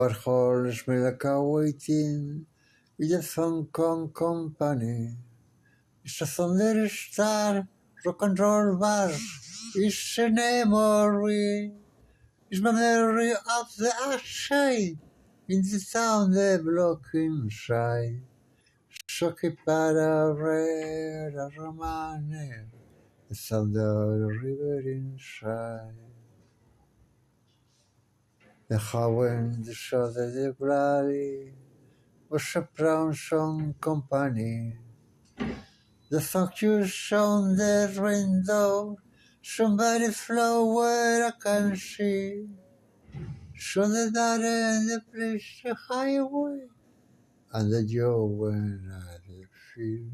Warhol Schmelaka waiting in the Hong Kong company. It's a thunder star, rock and roll bar. It's a memory. It's memory of the outside. In the town the block inside. Shocky para red a romane. The sound of the river inside. The Howen, the shoulder, the bloody. Was a brown song company. The factures on the window, somebody flow where I can see. So the daughter and the place the highway, and the Joe when I the field.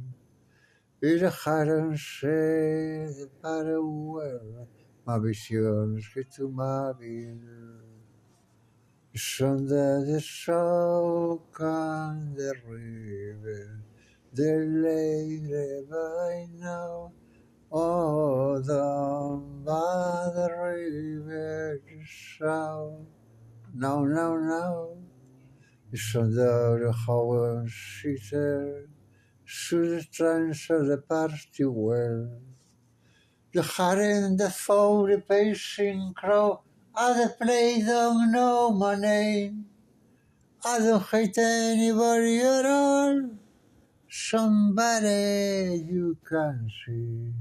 Is a hadn't say the better well, my visions get to my bill. Under the soak on the river, the lady by now, oh, down by the river south. Now, it's under the Howard seater, through the trance of the party well. The harem, the foul, the pacing crow, other play don't know my name. I don't hate anybody at all. Somebody you can see.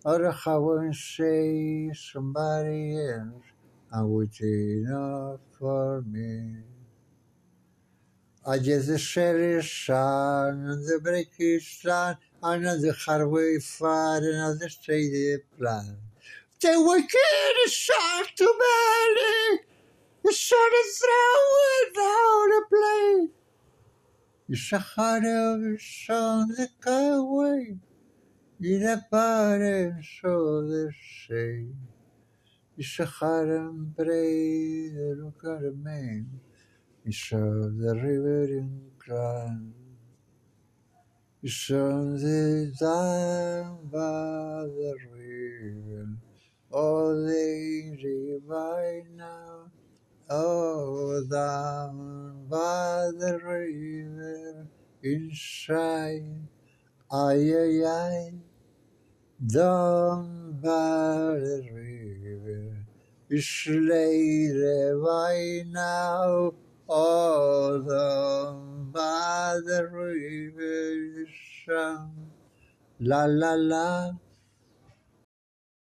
Or how and say somebody else and waiting enough for me. I just the sheriff's son and the breaker's son, another highway far, another stadium plan. They were getting shot to belly. The sun is throwing down the blade. It's a heart of the sun that can wait. In a parents of the sea. It's a heart and brave, look at the man. It's of the river in grand. It's on the down by the river. Oh, lady, by now. Oh, down by the river inside, ay, down by the river, it's late by now. Oh, down by the river, sun, la la la.